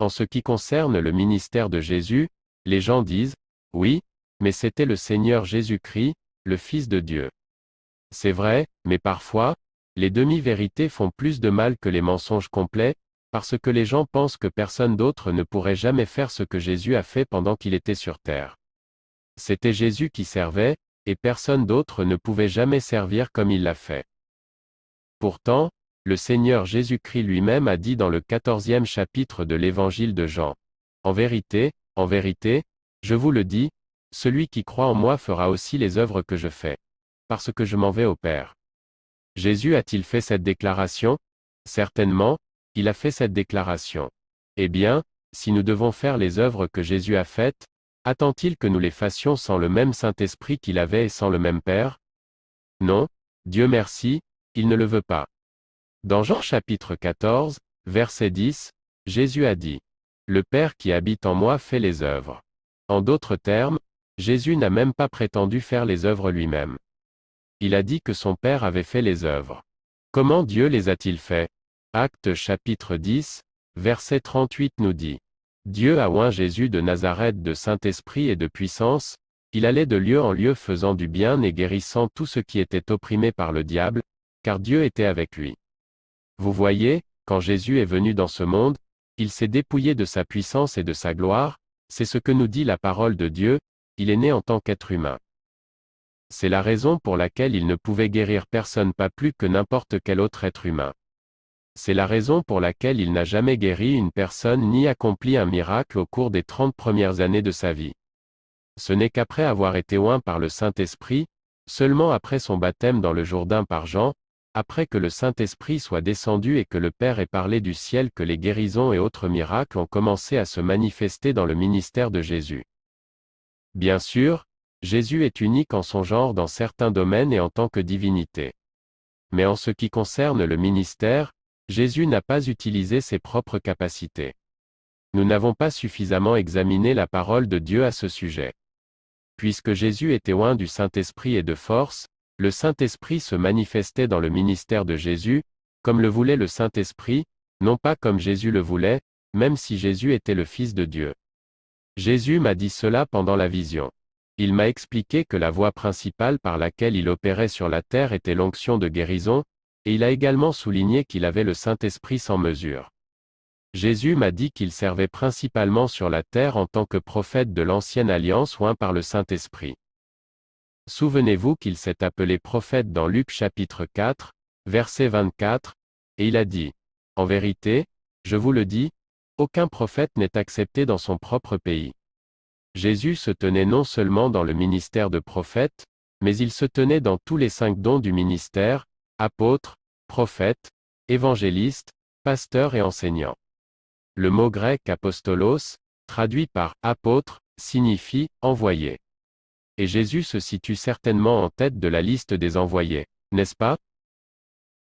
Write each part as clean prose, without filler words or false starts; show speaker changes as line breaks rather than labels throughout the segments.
En ce qui concerne le ministère de Jésus, les gens disent, oui, mais c'était le Seigneur Jésus-Christ, le Fils de Dieu. C'est vrai, mais parfois, les demi-vérités font plus de mal que les mensonges complets, parce que les gens pensent que personne d'autre ne pourrait jamais faire ce que Jésus a fait pendant qu'il était sur terre. C'était Jésus qui servait, et personne d'autre ne pouvait jamais servir comme il l'a fait. Pourtant, le Seigneur Jésus-Christ lui-même a dit dans le 14e chapitre de l'Évangile de Jean. En vérité, je vous le dis, celui qui croit en moi fera aussi les œuvres que je fais. Parce que je m'en vais au Père. Jésus a-t-il fait cette déclaration? Certainement, il a fait cette déclaration. Eh bien, si nous devons faire les œuvres que Jésus a faites, attend-il que nous les fassions sans le même Saint-Esprit qu'il avait et sans le même Père? Non, Dieu merci, il ne le veut pas. Dans Jean chapitre 14, verset 10, Jésus a dit, « Le Père qui habite en moi fait les œuvres. » En d'autres termes, Jésus n'a même pas prétendu faire les œuvres lui-même. Il a dit que son Père avait fait les œuvres. Comment Dieu les a-t-il fait? Actes chapitre 10, verset 38 nous dit, « Dieu a oint Jésus de Nazareth de Saint-Esprit et de puissance, il allait de lieu en lieu faisant du bien et guérissant tout ce qui était opprimé par le diable, car Dieu était avec lui. » Vous voyez, quand Jésus est venu dans ce monde, il s'est dépouillé de sa puissance et de sa gloire, c'est ce que nous dit la parole de Dieu, il est né en tant qu'être humain. C'est la raison pour laquelle il ne pouvait guérir personne pas plus que n'importe quel autre être humain. C'est la raison pour laquelle il n'a jamais guéri une personne ni accompli un miracle au cours des 30 premières années de sa vie. Ce n'est qu'après avoir été oint par le Saint-Esprit, seulement après son baptême dans le Jourdain par Jean, après que le Saint-Esprit soit descendu et que le Père ait parlé du ciel que les guérisons et autres miracles ont commencé à se manifester dans le ministère de Jésus. Bien sûr, Jésus est unique en son genre dans certains domaines et en tant que divinité. Mais en ce qui concerne le ministère, Jésus n'a pas utilisé ses propres capacités. Nous n'avons pas suffisamment examiné la parole de Dieu à ce sujet. Puisque Jésus était oint du Saint-Esprit et de force, le Saint-Esprit se manifestait dans le ministère de Jésus, comme le voulait le Saint-Esprit, non pas comme Jésus le voulait, même si Jésus était le Fils de Dieu. Jésus m'a dit cela pendant la vision. Il m'a expliqué que la voie principale par laquelle il opérait sur la terre était l'onction de guérison, et il a également souligné qu'il avait le Saint-Esprit sans mesure. Jésus m'a dit qu'il servait principalement sur la terre en tant que prophète de l'Ancienne Alliance oint par le Saint-Esprit. Souvenez-vous qu'il s'est appelé prophète dans Luc chapitre 4, verset 24, et il a dit, « En vérité, je vous le dis, aucun prophète n'est accepté dans son propre pays. » Jésus se tenait non seulement dans le ministère de prophète, mais il se tenait dans tous les 5 dons du ministère, apôtre, prophète, évangéliste, pasteur et enseignant. Le mot grec apostolos, traduit par apôtre, signifie envoyé. Et Jésus se situe certainement en tête de la liste des envoyés, n'est-ce pas?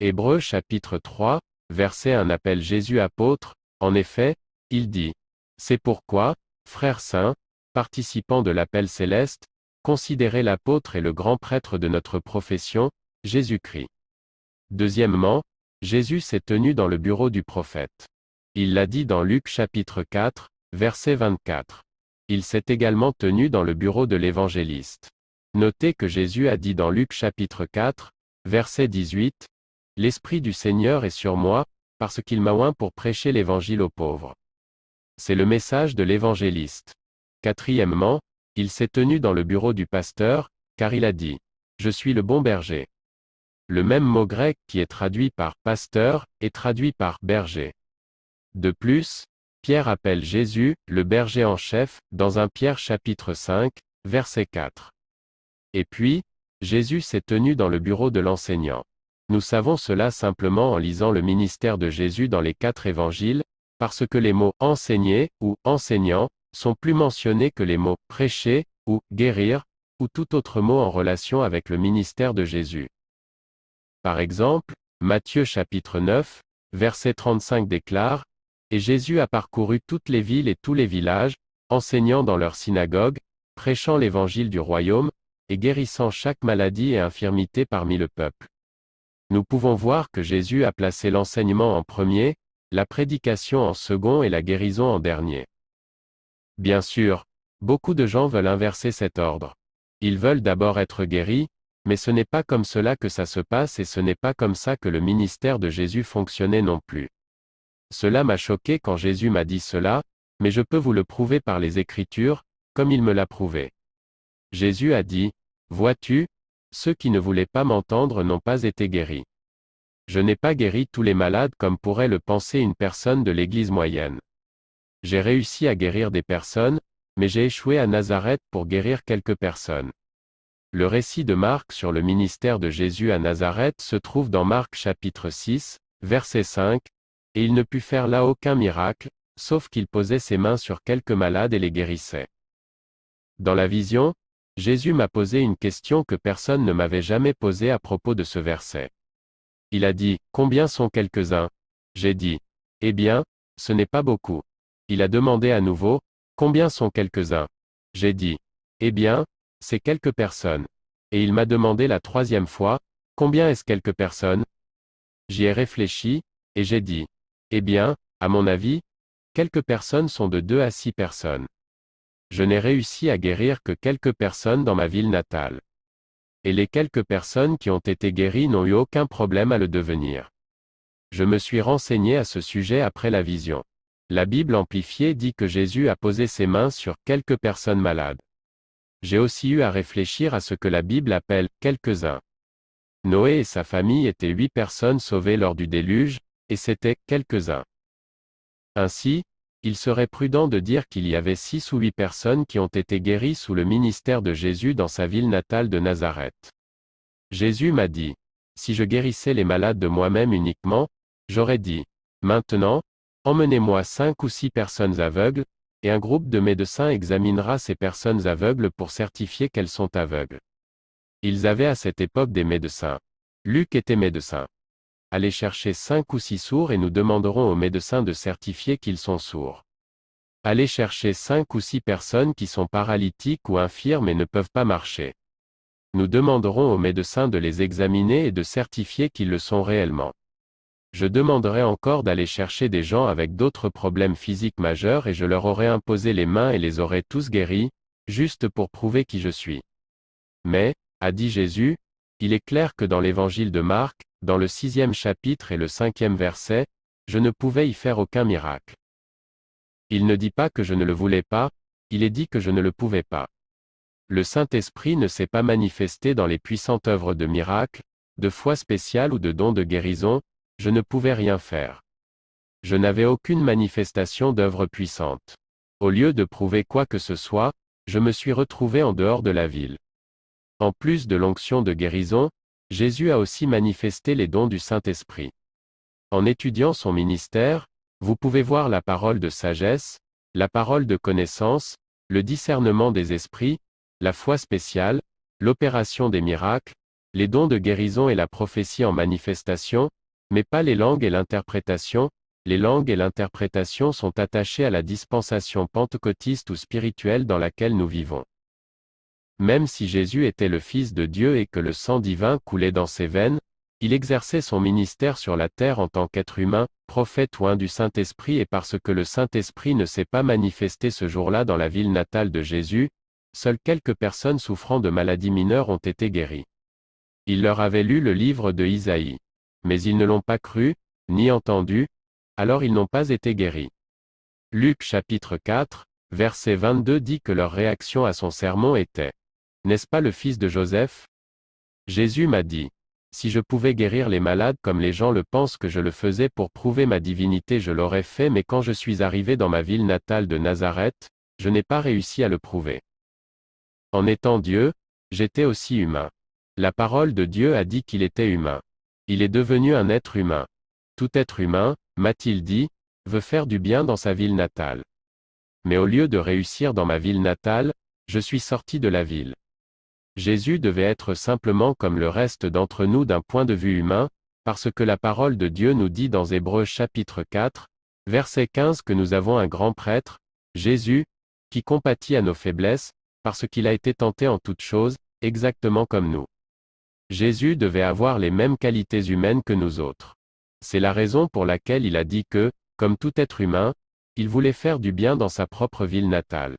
Hébreux chapitre 3, verset 1 appelle Jésus apôtre, en effet, il dit, « C'est pourquoi, frères saints, participants de l'appel céleste, considérez l'apôtre et le grand prêtre de notre profession, Jésus-Christ. » Deuxièmement, Jésus s'est tenu dans le bureau du prophète. Il l'a dit dans Luc chapitre 4, verset 24. Il s'est également tenu dans le bureau de l'évangéliste. Notez que Jésus a dit dans Luc chapitre 4, verset 18, « L'Esprit du Seigneur est sur moi, parce qu'il m'a oint pour prêcher l'évangile aux pauvres. » C'est le message de l'évangéliste. Quatrièmement, il s'est tenu dans le bureau du pasteur, car il a dit, « Je suis le bon berger. » Le même mot grec qui est traduit par « pasteur » est traduit par « berger ». De plus, Pierre appelle Jésus, le berger en chef, dans 1 Pierre chapitre 5, verset 4. Et puis, Jésus s'est tenu dans le bureau de l'enseignant. Nous savons cela simplement en lisant le ministère de Jésus dans les 4 évangiles, parce que les mots « enseigner » ou « enseignant » sont plus mentionnés que les mots « prêcher » ou « guérir » ou tout autre mot en relation avec le ministère de Jésus. Par exemple, Matthieu chapitre 9, verset 35 déclare, « Et Jésus a parcouru toutes les villes et tous les villages, enseignant dans leurs synagogues, prêchant l'évangile du royaume, et guérissant chaque maladie et infirmité parmi le peuple. » Nous pouvons voir que Jésus a placé l'enseignement en premier, la prédication en second et la guérison en dernier. Bien sûr, beaucoup de gens veulent inverser cet ordre. Ils veulent d'abord être guéris, mais ce n'est pas comme cela que ça se passe et ce n'est pas comme ça que le ministère de Jésus fonctionnait non plus. Cela m'a choqué quand Jésus m'a dit cela, mais je peux vous le prouver par les Écritures, comme il me l'a prouvé. Jésus a dit, « Vois-tu, ceux qui ne voulaient pas m'entendre n'ont pas été guéris. Je n'ai pas guéri tous les malades comme pourrait le penser une personne de l'Église moyenne. J'ai réussi à guérir des personnes, mais j'ai échoué à Nazareth pour guérir quelques personnes. » Le récit de Marc sur le ministère de Jésus à Nazareth se trouve dans Marc chapitre 6, verset 5, et il ne put faire là aucun miracle, sauf qu'il posait ses mains sur quelques malades et les guérissait. Dans la vision, Jésus m'a posé une question que personne ne m'avait jamais posée à propos de ce verset. Il a dit, « Combien sont quelques-uns » J'ai dit, « Eh bien, ce n'est pas beaucoup. » Il a demandé à nouveau, « Combien sont quelques-uns » J'ai dit, « Eh bien, c'est quelques personnes. » Et il m'a demandé la troisième fois, « Combien est-ce quelques personnes » J'y ai réfléchi, et j'ai dit, « Eh bien, à mon avis, quelques personnes sont de 2 à 6 personnes. Je n'ai réussi à guérir que quelques personnes dans ma ville natale. Et les quelques personnes qui ont été guéries n'ont eu aucun problème à le devenir. Je me suis renseigné à ce sujet après la vision. La Bible amplifiée dit que Jésus a posé ses mains sur quelques personnes malades. J'ai aussi eu à réfléchir à ce que la Bible appelle « quelques-uns ». Noé et sa famille étaient 8 personnes sauvées lors du déluge, et c'était « quelques-uns ». Ainsi, il serait prudent de dire qu'il y avait 6 ou 8 personnes qui ont été guéries sous le ministère de Jésus dans sa ville natale de Nazareth. Jésus m'a dit, si je guérissais les malades de moi-même uniquement, j'aurais dit, maintenant, emmenez-moi 5 ou 6 personnes aveugles, et un groupe de médecins examinera ces personnes aveugles pour certifier qu'elles sont aveugles. Ils avaient à cette époque des médecins. Luc était médecin. Allez chercher 5 ou 6 sourds et nous demanderons aux médecins de certifier qu'ils sont sourds. Allez chercher 5 ou 6 personnes qui sont paralytiques ou infirmes et ne peuvent pas marcher. Nous demanderons aux médecins de les examiner et de certifier qu'ils le sont réellement. Je demanderai encore d'aller chercher des gens avec d'autres problèmes physiques majeurs et je leur aurai imposé les mains et les aurai tous guéris, juste pour prouver qui je suis. Mais, a dit Jésus, il est clair que dans l'évangile de Marc, dans le 6e chapitre et le 5e verset, je ne pouvais y faire aucun miracle. Il ne dit pas que je ne le voulais pas, il est dit que je ne le pouvais pas. Le Saint-Esprit ne s'est pas manifesté dans les puissantes œuvres de miracles, de foi spéciale ou de dons de guérison, je ne pouvais rien faire. Je n'avais aucune manifestation d'œuvre puissante. Au lieu de prouver quoi que ce soit, je me suis retrouvé en dehors de la ville. En plus de l'onction de guérison, Jésus a aussi manifesté les dons du Saint-Esprit. En étudiant son ministère, vous pouvez voir la parole de sagesse, la parole de connaissance, le discernement des esprits, la foi spéciale, l'opération des miracles, les dons de guérison et la prophétie en manifestation, mais pas les langues et l'interprétation. Les langues et l'interprétation sont attachées à la dispensation pentecôtiste ou spirituelle dans laquelle nous vivons. Même si Jésus était le Fils de Dieu et que le sang divin coulait dans ses veines, il exerçait son ministère sur la terre en tant qu'être humain, prophète ou un du Saint-Esprit et parce que le Saint-Esprit ne s'est pas manifesté ce jour-là dans la ville natale de Jésus, seules quelques personnes souffrant de maladies mineures ont été guéries. Il leur avait lu le livre de Isaïe. Mais ils ne l'ont pas cru, ni entendu, alors ils n'ont pas été guéris. Luc chapitre 4, verset 22 dit que leur réaction à son sermon était « N'est-ce pas le fils de Joseph ?» Jésus m'a dit « Si je pouvais guérir les malades comme les gens le pensent que je le faisais pour prouver ma divinité je l'aurais fait mais quand je suis arrivé dans ma ville natale de Nazareth, je n'ai pas réussi à le prouver. En étant Dieu, j'étais aussi humain. La parole de Dieu a dit qu'il était humain. Il est devenu un être humain. Tout être humain, m'a-t-il dit, veut faire du bien dans sa ville natale. Mais au lieu de réussir dans ma ville natale, je suis sorti de la ville. Jésus devait être simplement comme le reste d'entre nous d'un point de vue humain, parce que la parole de Dieu nous dit dans Hébreux chapitre 4, verset 15 que nous avons un grand prêtre, Jésus, qui compatit à nos faiblesses, parce qu'il a été tenté en toutes choses, exactement comme nous. Jésus devait avoir les mêmes qualités humaines que nous autres. C'est la raison pour laquelle il a dit que, Comme tout être humain, il voulait faire du bien dans sa propre ville natale.